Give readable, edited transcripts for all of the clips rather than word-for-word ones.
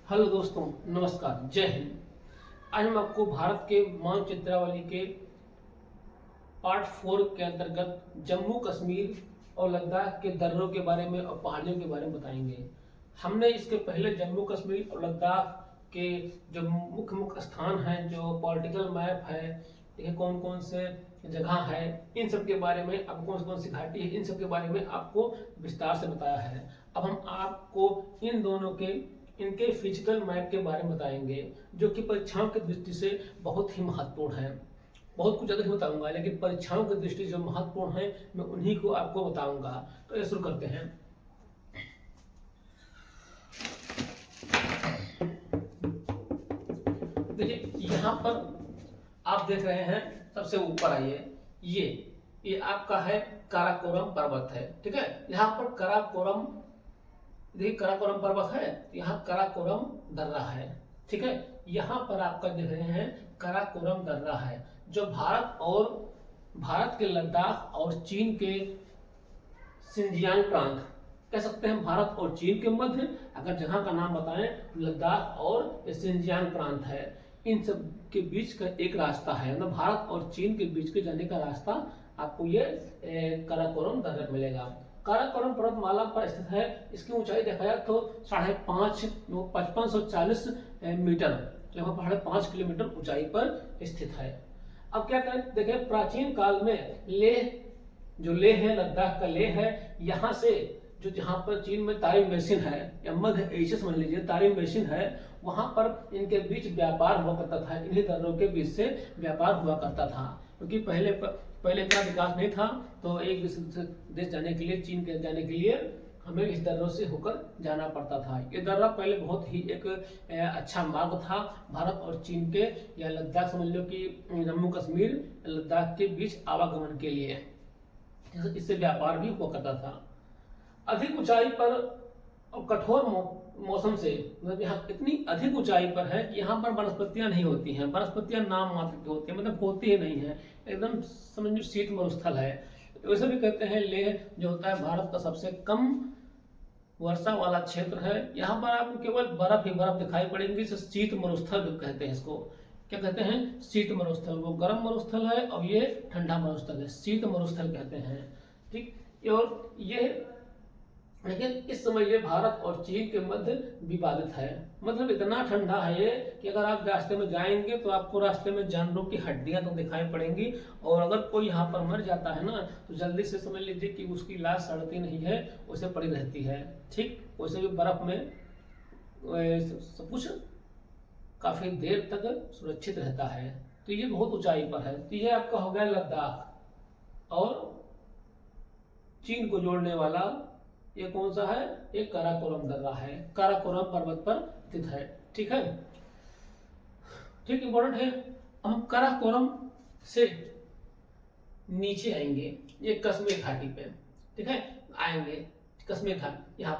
Hello दोस्तों, नमस्कार, जय हिंद। आज हम आपको भारत के मानचित्रावली के पार्ट 4 के अंतर्गत जम्मू कश्मीर और लद्दाख के दर्रों के बारे में और पहाड़ियों के बारे में बताएंगे। हमने इसके पहले जम्मू कश्मीर और लद्दाख के जो मुख्य मुख्य स्थान हैं, जो पॉलिटिकल मैप है, ये कौन कौन से जगह है, इन सब के बारे में, अब कौन कौन सी घाटी है, इन सब के बारे में आपको विस्तार से बताया है। अब हम आपको इन दोनों के इनके फिजिकल मैप के बारे में बताएंगे, जो कि परीक्षाओं की दृष्टि से बहुत ही महत्वपूर्ण है। बहुत कुछ अधिक बताऊंगा, लेकिन परीक्षाओं की दृष्टि से जो महत्वपूर्ण है मैं उन्हीं को आपको बताऊंगा। तो ये शुरू करते हैं। देखिए, यहाँ पर आप देख रहे हैं, सबसे ऊपर आइए, ये आपका है काराकोरम पर्वत है। ठीक है, यहाँ पर काराकोरम, देखिए काराकोरम पर्वत है, यहाँ काराकोरम दर्रा है। ठीक है, यहाँ पर आपका देख रहे हैं काराकोरम दर्रा है, जो भारत के लद्दाख और चीन के सिंजियांग प्रांत, कह सकते हैं भारत और चीन के मध्य अगर जगह का नाम बताएं, लद्दाख और सिंजियांग प्रांत है। इन सब के बीच का एक रास्ता है, मतलब भारत और चीन के बीच के जाने का रास्ता आपको ये काराकोरम दर्रा मिलेगा। काराकोरम पर्वतमाला पर स्थित है। इसकी ऊंचाई देखा जाए तो 5540 मीटर, लगभग 5.5 किलोमीटर ऊंचाई पर स्थित है। अब क्या करें, देखें प्राचीन काल में लेह है, लद्दाख का लेह है, यहाँ से जो जहाँ पर चीन में तारिम बेसिन है, या मध्य एशिया समझ लीजिए, तारिम बेसिन है, वहां पर इनके बीच व्यापार हुआ करता था। इन्हीं दर्रों के बीच से व्यापार हुआ करता था, क्योंकि पहले इतना विकास नहीं था, तो एक देश जाने के लिए, चीन के जाने के लिए हमें इस दर्रों से होकर जाना पड़ता था। ये दर्रा पहले बहुत ही एक अच्छा मार्ग था भारत और चीन के, या लद्दाख समझ लो कि जम्मू कश्मीर लद्दाख के बीच आवागमन के लिए, इससे व्यापार भी हुआ करता था। अधिक ऊंचाई पर और कठोर मौसम से, मतलब यहाँ इतनी अधिक ऊंचाई पर है कि यहाँ पर वनस्पतियां नहीं होती हैं, वनस्पतियां नाम मात्र की होती हैं, मतलब होती ही नहीं है, एकदम समझ शीत मरुस्थल है। वैसे भी कहते हैं लेह जो होता है भारत का सबसे कम वर्षा वाला क्षेत्र है। यहाँ पर आपको केवल बर्फ ही बर्फ दिखाई पड़ेंगी, शीत मरुस्थल कहते हैं इसको। क्या कहते हैं? शीत मरुस्थल। वो गर्म मरुस्थल है और ये ठंडा मरुस्थल है, शीत मरुस्थल कहते हैं। ठीक, और ये लेकिन इस समय ये भारत और चीन के मध्य विवादित है। मतलब इतना ठंडा है ये कि अगर आप रास्ते में जाएंगे तो आपको रास्ते में जानवरों की हड्डियां तो दिखाई पड़ेंगी, और अगर कोई यहाँ पर मर जाता है ना, तो जल्दी से समझ लीजिए कि उसकी लाश सड़ती नहीं है, उसे पड़ी रहती है। ठीक, वैसे भी बर्फ में सब कुछ काफी देर तक सुरक्षित रहता है। तो ये बहुत ऊंचाई पर है। तो ये आपका हो गया लद्दाख और चीन को जोड़ने वाला, ये कौन सा है? ये काराकोरम दर्रा है, काराकोरम पर्वत पर स्थित है। ठीक है, ठीक, इंपॉर्टेंट है। हम काराकोरम से नीचे आएंगे, ये कश्मीर घाटी पे, ठीक है, आएंगे कश्मीर घाटी। यहाँ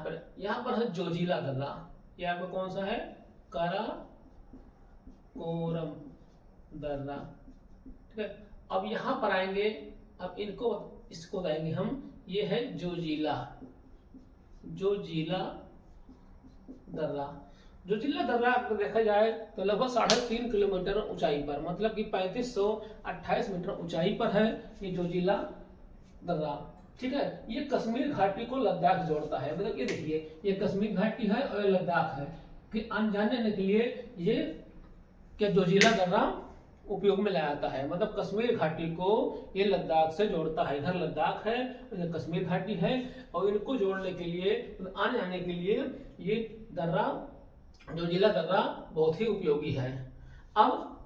पर है जोजिला दर्रा। ये आपका कौन सा है? काराकोरम दर्रा। ठीक है, अब यहाँ पर आएंगे, अब इसको बताएंगे हम, ये है जोजिला दर्रा। जोजिला दर्रा अगर देखा जाए तो लगभग 3.5 किलोमीटर ऊंचाई पर, मतलब कि 3528 मीटर ऊंचाई पर है ये जोजिला दर्रा। ठीक है, ये कश्मीर घाटी को लद्दाख जोड़ता है। मतलब ये देखिए, ये कश्मीर घाटी है और ये लद्दाख है, कि जाने के लिए ये क्या जोजिला दर्रा उपयोग में लाया जाता है। मतलब कश्मीर घाटी को ये लद्दाख से जोड़ता है। इधर लद्दाख है, इधर कश्मीर घाटी है, और इनको जोड़ने के लिए, आने जाने के लिए ये दर्रा, जोजिला दर्रा बहुत ही उपयोगी है। अब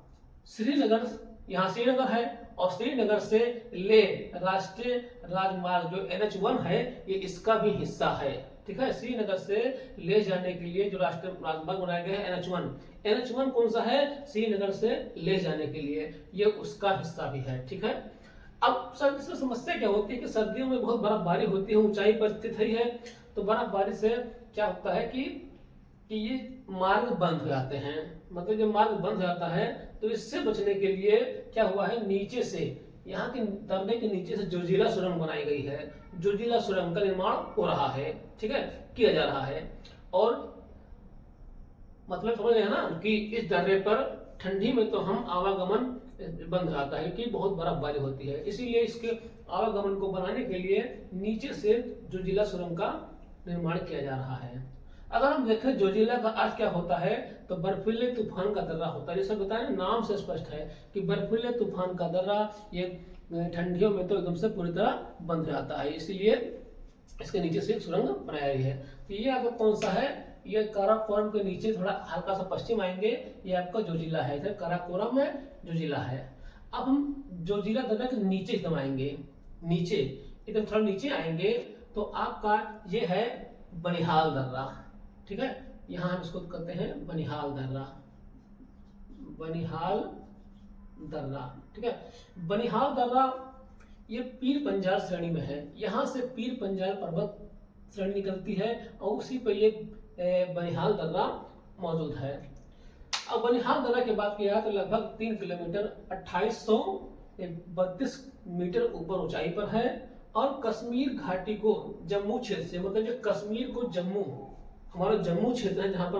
श्रीनगर, यहाँ श्रीनगर है, और श्रीनगर से लेह राष्ट्रीय राजमार्ग जो NH1 है, ये इसका भी हिस्सा है। ठीक है, श्रीनगर से ले जाने के लिए जो राष्ट्रीय राजमार्ग बनाया गया है NH1 कौन सा है? श्रीनगर से ले जाने के लिए, ये उसका हिस्सा भी है। ठीक है, अब सर इसमें समस्या क्या होती है कि सर्दियों में बहुत बर्फबारी होती है, ऊंचाई पर स्थित है, तो बर्फबारी से क्या होता है कि ये मार्ग बंद हो जाते हैं। मतलब जब मार्ग बंद हो जाता है तो इससे बचने के लिए क्या हुआ है, नीचे से, यहाँ के दर्रे के नीचे से जोजिला सुरंग बनाई गई है। जोजिला सुरंग का निर्माण हो रहा है, ठीक है, किया जा रहा है। और मतलब समझ रहे हैं ना कि इस दर्रे पर ठंडी में तो हम आवागमन बंद रहता है कि बहुत बर्फबारी होती है, इसीलिए इसके आवागमन को बनाने के लिए नीचे से जोजिला सुरंग का निर्माण किया जा रहा है। अगर हम देखें जोजिला का अर्थ क्या होता है, तो बर्फीले तूफान का दर्रा होता है। जैसे बताया नाम से स्पष्ट है कि बर्फीले तूफान का दर्रा, ये ठंडियों में तो एकदम से पूरी तरह बंद रहता है, इसीलिए इसके नीचे से एक सुरंग बनाया गई है। तो ये आपका कौन सा है, ये काराकोरम के नीचे थोड़ा हल्का सा पश्चिम आएंगे, ये आपका जोजिला है। इधर काराकोरम है, जोजिला है। अब हम जोजिला दर्रा के नीचे एकदम आएंगे, नीचे एकदम थोड़ा नीचे आएंगे तो आपका ये है बनिहाल दर्रा। ठीक है, यहाँ हम इसको कहते हैं बनिहाल दर्रा, बनिहाल दर्रा। ठीक है, बनिहाल दर्रा ये पीर पंजाल श्रेणी में है। यहाँ से पीर पंजाल पर्वत श्रेणी निकलती है और उसी पर ये बनिहाल दर्रा मौजूद है। अब बनिहाल दर्रा की बात किया तो लगभग 3 किलोमीटर 2832 मीटर ऊपर ऊंचाई पर है और कश्मीर घाटी को जम्मू क्षेत्र से, मतलब ये कश्मीर को जम्मू, हमारा जम्मू क्षेत्र है जहाँ पर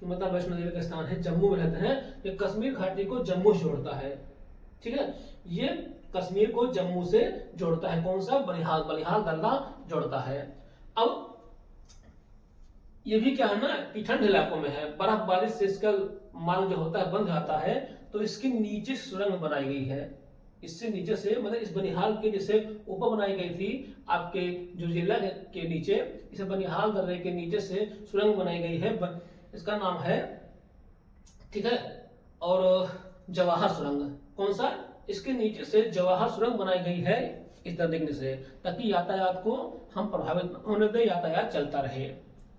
माता वैष्णो देवी का स्थान है, जम्मू में रहते हैं, ये कश्मीर घाटी को जम्मू से जोड़ता है। ठीक है, ये कश्मीर को जम्मू से जोड़ता है। कौन सा, बनिहाल, बनिहाल दर्रा जोड़ता है। अब ये भी क्या है ना कि ठंड इलाकों में है, बर्फबारी से इसका मार्ग जो होता है बंद जाता है, तो इसके नीचे सुरंग बनाई गई है। इससे नीचे से मतलब इस बनिहाल के जैसे ऊपर बनाई गई थी आपके जोजिला के नीचे, इस बनिहाल दर्रे के नीचे से सुरंग बनाई गई है, इसका नाम है, ठीक है, और जवाहर सुरंग। कौन सा, इसके नीचे से जवाहर सुरंग बनाई गई है इस दर्रे से, ताकि यातायात को हम प्रभावित होने दें, यातायात चलता रहे।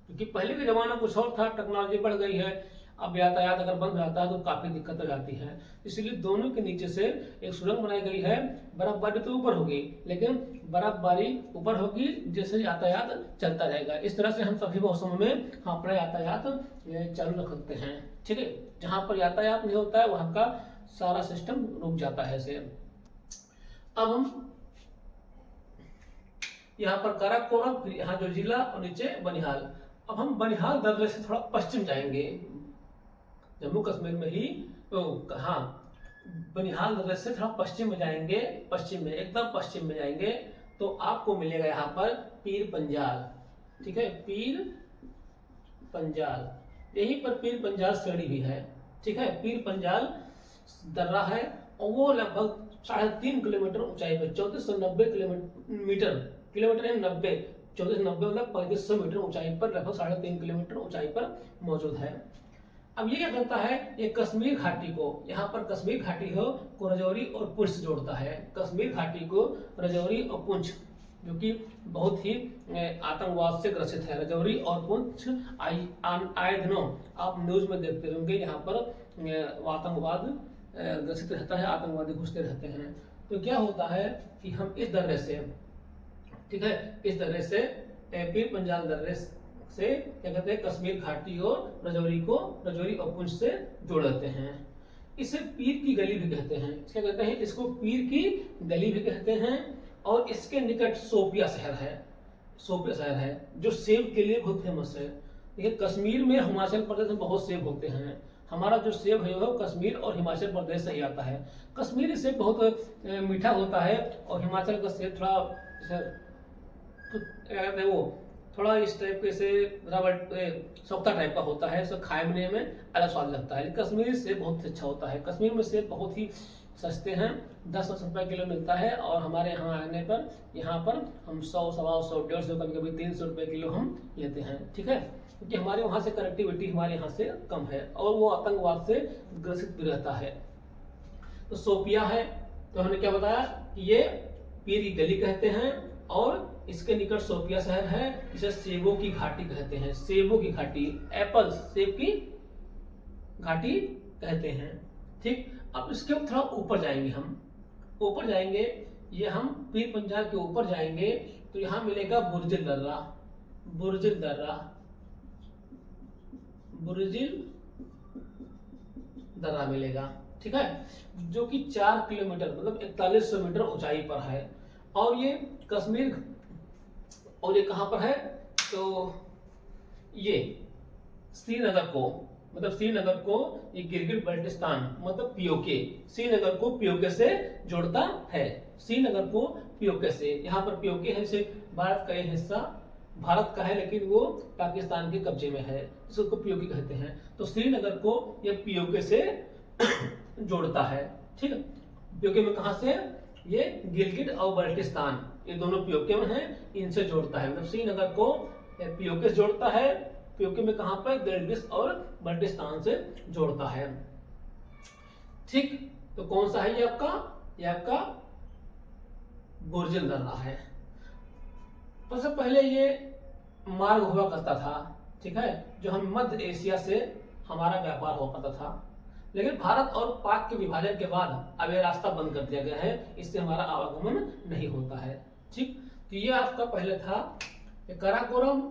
क्योंकि पहले के जमाना कुछ और था, टेक्नोलॉजी बढ़ गई है, अब यातायात अगर बंद रहता है तो काफी दिक्कत हो जाती है। इसलिए दोनों के नीचे से एक सुरंग बनाई गई है। बर्फबारी तो ऊपर होगी, लेकिन बर्फबारी ऊपर होगी जैसे यातायात चलता रहेगा। इस तरह से हम सभी मौसमों में हम अपना यातायात चालू रख सकते हैं। ठीक है, जहाँ पर यातायात नहीं होता है वहाँ का सारा सिस्टम रुक जाता है ऐसे। अब हम यहाँ पर काराकोरम, फिर यहाँ जोजिला और नीचे बनिहाल। अब हम बनिहाल दर्रे से थोड़ा पश्चिम जाएंगे, जम्मू कश्मीर में ही, तो हाँ, बनिहाल दर्रे से थोड़ा पश्चिम में जाएंगे, पश्चिम में, एकदम पश्चिम में जाएंगे तो आपको मिलेगा यहाँ पर पीर पंजाल। ठीक है, पीर पंजाल, यहीं पर पीर पंजाल श्रेणी भी है। ठीक है, पीर पंजाल दर्रा है और वो लगभग 3.5 किलोमीटर ऊंचाई पर, 3490 किलोमीटर, किलोमीटर है 90, 3490 मतलब 3500 मीटर ऊंचाई पर, लगभग 3.5 किलोमीटर ऊंचाई पर मौजूद है। अब ये क्या करता है, ये कश्मीर घाटी को, यहाँ पर कश्मीर घाटी को रजौरी और पुंछ से जोड़ता है। कश्मीर घाटी को रजौरी और पुंछ, जो कि बहुत ही आतंकवाद से ग्रसित है। रजौरी और पुंछ आए दिनों आप न्यूज में देखते होंगे, यहाँ पर आतंकवाद ग्रसित रहता है, आतंकवादी घुसते रहते हैं। तो क्या होता है कि हम इस दर्रे से, ठीक है, इस दर्रे से पीर पंजाल दर्रे से क्या कहते हैं, कश्मीर घाटी और रजौरी को, रजौरी और पुंछ से जोड़ देते हैं। इसे पीर की गली भी कहते हैं। क्या कहते हैं, इसको पीर की गली भी कहते हैं। और इसके निकट सोपिया शहर है, सोपिया शहर है जो सेब के लिए बहुत फेमस है। देखिए, कश्मीर में, हिमाचल प्रदेश में बहुत सेब होते हैं। हमारा जो सेब है वो कश्मीर और हिमाचल प्रदेश से ही आता है। कश्मीरी सेब बहुत मीठा होता है और हिमाचल का सेब थोड़ा क्या कहते हैं, वो थोड़ा इस टाइप के से रबड़ सख्ता टाइप का होता है, इसको खाने में अलग स्वाद लगता है। कश्मीरी सेब बहुत अच्छा होता है। कश्मीर में सेब बहुत ही सस्ते हैं, 10-10 रुपये किलो मिलता है, और हमारे यहाँ आने पर यहाँ पर हम 100, 125, 150, कभी कभी 300 रुपये किलो हम लेते हैं। ठीक है, क्योंकि हमारे वहाँ से कनेक्टिविटी हमारे यहाँ से कम है और वो आतंकवाद से ग्रसित भी रहता है। तो सोपिया है, तो हमने क्या बताया कि ये पीर की गली कहते हैं और इसके निकट सोपिया शहर है, जिसे सेबों की घाटी कहते हैं। सेबों की घाटी, एप्पल, सेब की घाटी कहते हैं। ठीक, अब इसके थोड़ा ऊपर जाएंगे, हम ऊपर जाएंगे, ये हम पीर पंजाल के ऊपर जाएंगे तो यहाँ मिलेगा बुर्जिल दर्रा, बुर्जिल दर्रा, बुर्जिल दर्रा मिलेगा। ठीक है, जो कि 4 किलोमीटर मतलब 4100 मीटर ऊंचाई पर है। और ये कश्मीर, और ये कहाँ पर है, तो ये श्रीनगर को, मतलब श्रीनगर को ये गिलगित बाल्टिस्तान मतलब पीओके, श्रीनगर को पीओके से जोड़ता है। श्रीनगर को पीओके से, यहाँ पर पीओके है जैसे भारत का ये हिस्सा भारत का है लेकिन वो पाकिस्तान के कब्जे में है, इसको पीओके कहते हैं। तो श्रीनगर को ये पीओके से जोड़ता है। ठीक है, पीओके में कहा से, ये गिलगित और बाल्टिस्तान ये दोनों पीओके में हैं, इनसे जोड़ता है। मतलब श्रीनगर को पीओके से जोड़ता है, पीओके में कहां पर गिलगित और बाल्टिस्तान से जोड़ता है। ठीक, तो कौन सा है ये आपका बुर्जिल दर्रा है। सबसे पहले ये मार्ग हुआ करता था, ठीक है, जो हम मध्य एशिया से हमारा व्यापार हुआ करता था, लेकिन भारत और पाक के विभाजन के बाद अब ये रास्ता बंद कर दिया गया है, इससे हमारा आवागमन नहीं होता है। ठीक, तो ये आपका पहले था काराकोरम,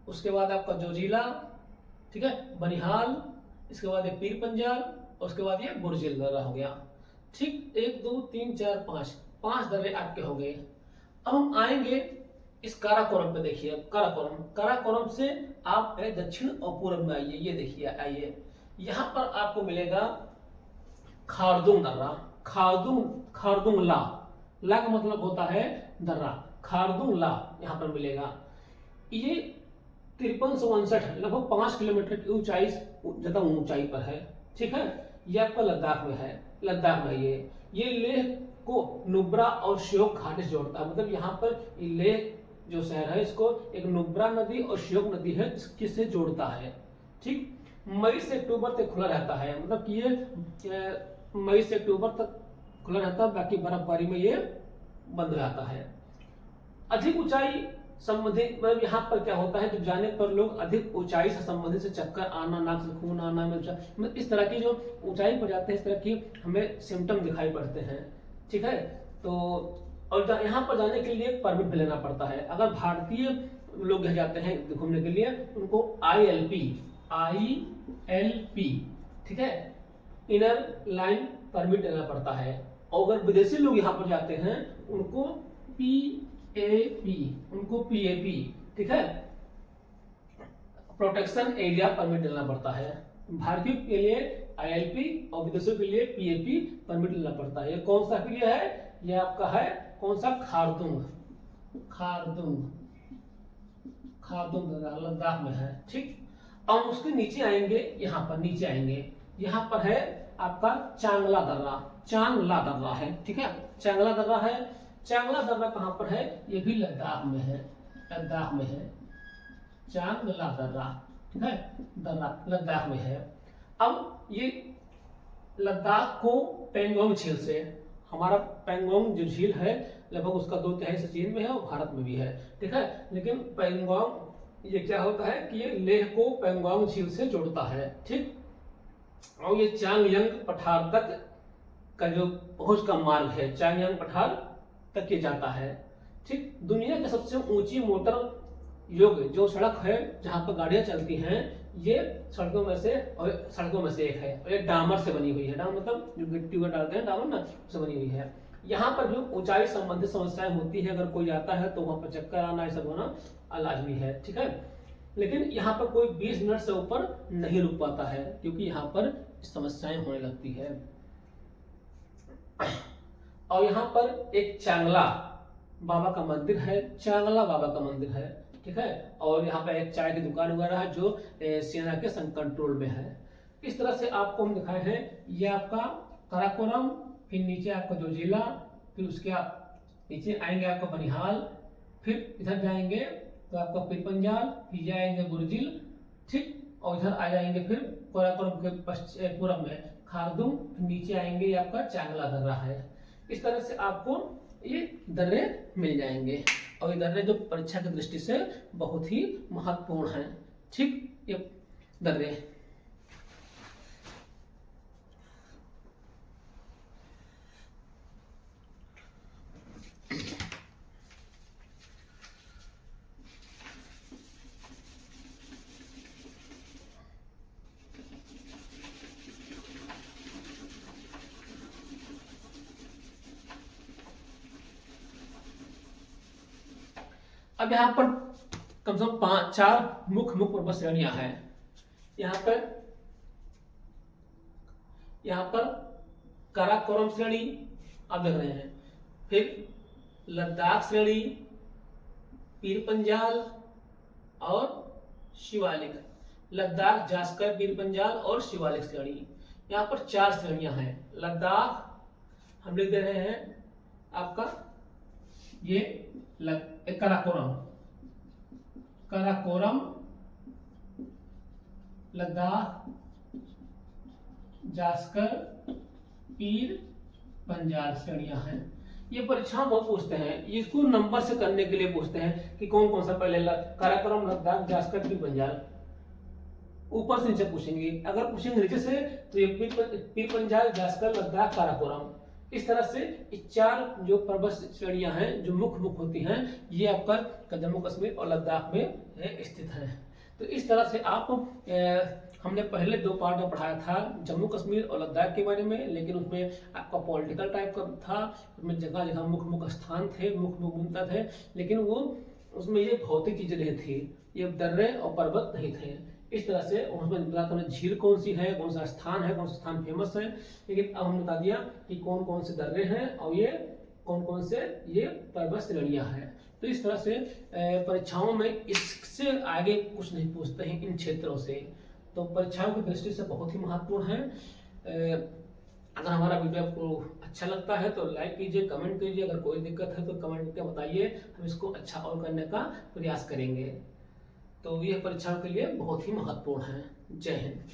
उसके बाद आपका जोजिला, ठीक है, बनिहाल, इसके बाद ये पीर पंजाल और उसके बाद ये बुर्जिल दर्रा हो गया। ठीक, 1 2 3 4 5 दर्रे आपके हो गए। अब हम आएंगे इस काराकोरम पे। देखिए काराकोरम से आप दक्षिण और पूर्व में आइए, ये देखिए आइए, यहाँ पर आपको मिलेगा खारदुंग दर्रा। खारदुंग ला का मतलब होता है दर्रा, खारदुंग ला यहाँ पर मिलेगा। ये 5359 लगभग 5 किलोमीटर की ऊंचाई, ज्यादा ऊंचाई पर है। ठीक है, ये आपका लद्दाख में है। ये लेह को नुब्रा और श्योक घाटी से जोड़ता है। मतलब यहाँ पर लेह जो शहर है इसको एक नुब्रा नदी और श्योक नदी है इससे जोड़ता है। ठीक, मई से अक्टूबर तक खुला रहता है, मतलब कि ये मई से अक्टूबर तक खुला रहता है, बाकी बर्फबारी में ये बंद हो जाता है। अधिक ऊंचाई संबंधित, मतलब यहाँ पर क्या होता है, जब जाने पर लोग अधिक ऊंचाई से संबंधित से चक्कर आना, नाक से खून आना, मतलब इस तरह की जो ऊंचाई पर जाते हैं इस तरह की हमें सिम्टम दिखाई पड़ते हैं। ठीक है, तो और यहाँ पर जाने के लिए परमिट भी लेना पड़ता है। अगर भारतीय लोग जाते हैं घूमने के लिए उनको ILP, ठीक है, इनर लाइन परमिट लेना पड़ता है। और अगर विदेशी लोग यहाँ पर जाते हैं उनको PAP, ठीक है, प्रोटेक्शन एरिया परमिट लेना पड़ता है। भारतीयों के लिए ILP और विदेशियों के लिए PAP परमिट लेना पड़ता है। ये कौन सा के लिए है, ये आपका है कौन सा, खारदुंग लद्दाख में है। ठीक, और उसके नीचे आएंगे, यहाँ पर है आपका चांगला दर्रा है। ठीक है, चांगला दर्रा कहाँ पर है, ये भी लद्दाख में है। चांगला दर्रा, ठीक है, लद्दाख में है। अब ये लद्दाख को पेंगोंग झील से, हमारा पेंगोंग जो झील है लगभग उसका 2/3 से चीन में है और भारत में भी है। ठीक है, लेकिन पेंगोंग ये क्या होता है कि ये लेह को पेंगोंग झील से जोड़ता है। ठीक, और ये चांगयांग पठार तक का जो पहुंच का मार्ग है, चांगयांग पठार तक ये जाता है। ठीक, दुनिया की सबसे ऊंची मोटर योग्य जो सड़क है जहां पर गाड़ियां चलती हैं, ये सड़कों में से एक है, और ये डामर से बनी हुई है। डामर मतलब जो गिट्टी को डालते हैं, डामर ना, उससे बनी हुई है। यहाँ पर जो ऊंचाई संबंधित समस्याएं होती है, अगर कोई जाता है तो वहां पर चक्कर आना, ये सब होना लाजमी है। ठीक है, लेकिन यहाँ पर कोई 20 मिनट से ऊपर नहीं रुक पाता है क्योंकि यहाँ पर समस्याएं होने लगती है। और यहाँ पर एक चांगला बाबा का मंदिर है। ठीक है, और यहाँ पे एक चाय की दुकान वगैरह है जो सेना के कंट्रोल में है। इस तरह से आपको हम दिखाए हैं, ये आपका काराकोरम, फिर नीचे आपका जोजिला, फिर उसके नीचे आएंगे आपका बनिहाल, फिर इधर जाएंगे तो आपका पीर पंजाल, फिर जाएंगे बुर्जिल, ठीक, और इधर आ जाएंगे फिर काराकोरम के पूरब में खारदुंग, फिर नीचे आएंगे ये आपका चांगला दर्रा है। इस तरह से आपको ये दर्रे मिल जाएंगे, और ये दर्रे जो परीक्षा की दृष्टि से बहुत ही महत्वपूर्ण हैं। ठीक, ये दर्रे अब यहाँ पर कम से कम 4 मुख्य पर्वत श्रेणियां हैं। यहाँ पर यहाँ पर काराकोरम श्रेणी आप देख रहे हैं, फिर लद्दाख श्रेणी, पीर पंजाल और शिवालिक। लद्दाख, जास्कर, पीर पंजाल और शिवालिक श्रेणी, यहाँ पर 4 श्रेणियां हैं। लद्दाख हम लिख दे रहे हैं आपका ये काराकोरम, काराकोरम, लद्दाख, जास्कर, पीर पंजाल श्रेणियां हैं। ये परीक्षा बहुत पूछते हैं, इसको नंबर से करने के लिए पूछते हैं कि कौन कौन सा पहले काराकोरम, लद्दाख, जास्कर, पीर पंजाल। ऊपर से नीचे पूछेंगे, अगर पूछेंगे नीचे से तो ये पीर पंजाल, जास्कर, लद्दाख, काराकोरम। इस तरह से ये 4 जो पर्वत श्रेणियां हैं जो मुख्य होती हैं, ये आपका जम्मू कश्मीर और लद्दाख में स्थित है। तो इस तरह से आप हमने पहले 2 पार्ट में पढ़ाया था जम्मू कश्मीर और लद्दाख के बारे में, लेकिन उसमें आपका पॉलिटिकल टाइप का था, उसमें जगह जगह मुख्य स्थान थे, मुख्य मुद्दा थे, लेकिन वो उसमें ये भौतिक चीजें नहीं थी, ये दर्रे और पर्वत नहीं थे। इस तरह से उसमें बता था झील कौन सी है, कौन सा स्थान है, कौन सा स्थान फेमस है, लेकिन अब हमने बता दिया कि कौन कौन से दर्रे हैं और ये कौन कौन से ये पर्वत श्रेणियां हैं। तो इस तरह से परीक्षाओं में इससे आगे कुछ नहीं पूछते हैं इन क्षेत्रों से, तो परीक्षाओं की दृष्टि से बहुत ही महत्वपूर्ण है। अगर हमारा वीडियो आपको अच्छा लगता है तो लाइक कीजिए, कमेंट कीजिए, अगर कोई दिक्कत है तो कमेंट करके बताइए, हम इसको अच्छा और करने का प्रयास करेंगे। तो यह परीक्षाओं के लिए बहुत ही महत्वपूर्ण है। जय हिंद।